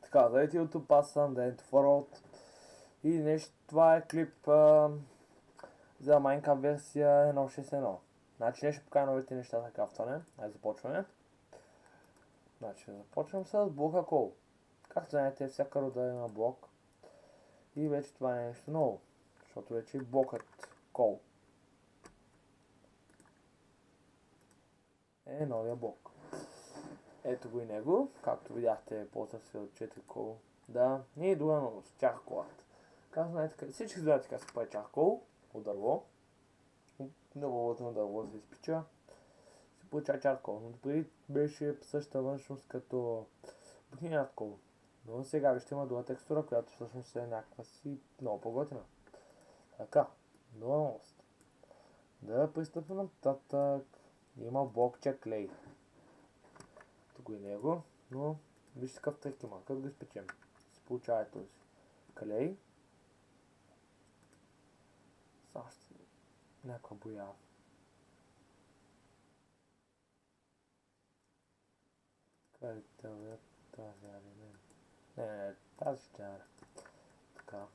Така, здравейте YouTube, аз съм Dent World и днес това е клип за Minecraft версия 1.6.1. Значи днес ще покажа новите неща за крафтване. Айде започваме. Значи започвам с блока кол. Както знаете, всяка рода има блок. И вече това е нещо ново, защото вече е блокът кол е новия блок. Ето го и него, както видяхте, ползва се от 4 кол. Да, не е друга новост, чарколът. Както знаете, всички знаете как се прави чаркол от дърво. Дървото на дърво се изпича, се получава чаркол. Но преди беше същата външност като обикновеният кол. Но сега ще има друга текстура, която всъщност е някаква си много по-готина. Така, нова новост. Да пристъпим нататък. Има блокче клей. Тук и него, но вижте какъв трик има. Като го изпечем, се получава този клей. Сега ще някаква боя. Къде те вървят тази не, тази ще е. Така.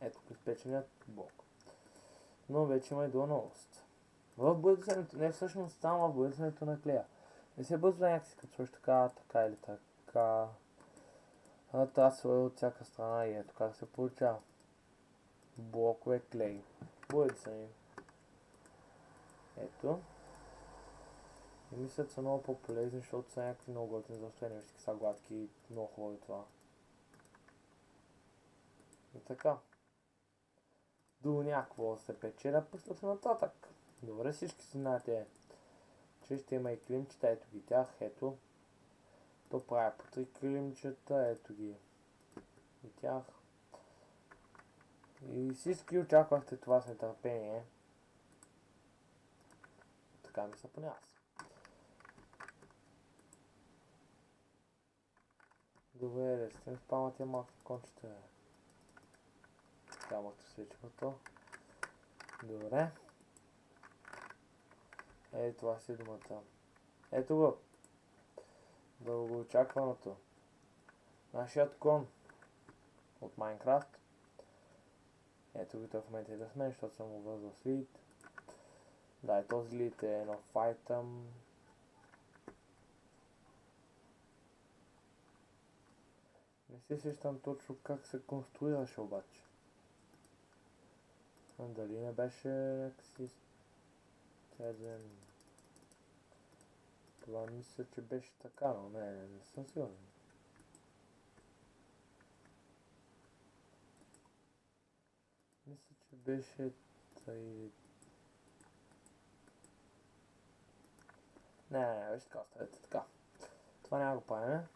Ето изпеченият блок. Но вече има и друга новост. В бъдещето, не всъщност само в бъдещето на клея. Не се бъзва някакси като сложиш така или така. Това се от всяка страна и ето как се получава. Блокове клей. Бъдещето им. Ето. И мисля, че са много по-полезни, защото са някакви много готини за устояние. Всички са гладки и много хубаво това. И така. До някакво се печеля, пъстят нататък. Добре, всички си знаете, че ще има и климчета, ето ги тях, ето. То прави по 3 климчета, ето ги и тях. И всички очаквахте това с нетърпение. Така ми се поне аз. Добре, да сте спамат тия малки кончета. Така махте всичкото. Добре. Ето това си думата. Ето го. Дългоочакваното. Нашият кон от Minecraft. Ето го, той в момента е с мен, защото съм го вързал с лид. Да, и този лид е нов айтъм. Не се сещам точно как се конструираше обаче. Дали не беше някакси... Това мисля, че беше така, но не съм сигурен. Мисля, че беше тъй... Не, беше така, оставете така. Това няма го правим.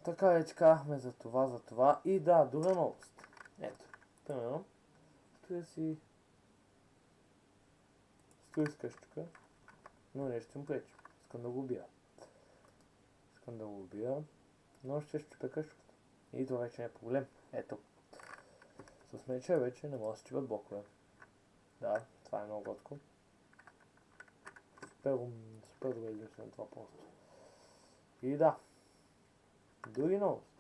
Така вече казахме за това. И да, друга новост. Ето, примерно, стоя с къщука, но нещо му пречи. Искам да го убия. Но ще щупя къщуката. И това вече не е проблем. Ето. С меча вече не може да се чупят блокове. Да, това е много готко. Супер добре измислено това просто. И да. Други новости.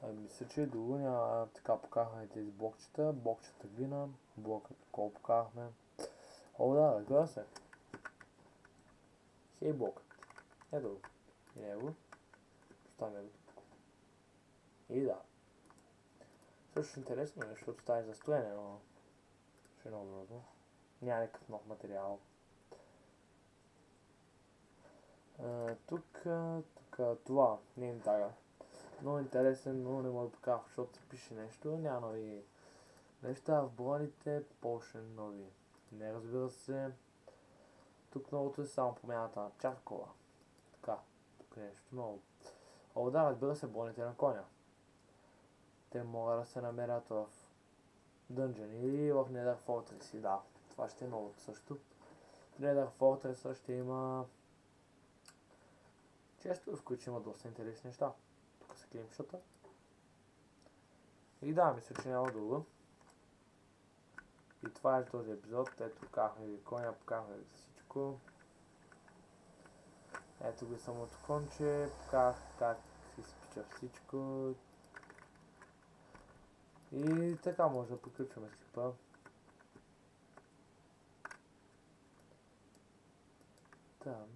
Мисля, че друго няма. Така покахме тези блокчета. Блокчета глина. Блокът кол покахме. О, да, разбира се. Хей блокът. Ето го. И него. Поставяме го тук. И да. Също интересно е, защото става за стоене, но ще е много добро. Няма никакъв нов материал. Тук, това не е тага. Много интересен, но не мога да покажа, защото се пише нещо. Няма нови неща в броните, повече нови. Не, разбира се. Тук новото е само промяната на чаркола. Така, тук е нещо ново. О, да, разбира се, броните на коня. Те могат да се намерят в Dungeon или в Nether Fortress. И да, това ще е новото също. В Nether Fortress ще има често, в които има доста интересни неща. Тук са климчета. И да, мисля, че няма друго. И това е този епизод. Ето, покахме ви коня, покахме ви всичко. малко. Ето го самото конче, как се изпича всичко. И така може да приключваме клипа. Там.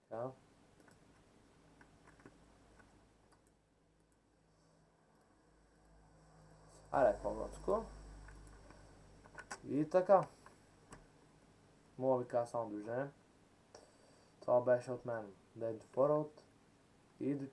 Така. Аре, по-готско. И така. Мога ви кажа само движение. Това беше от мен. Dead World. И до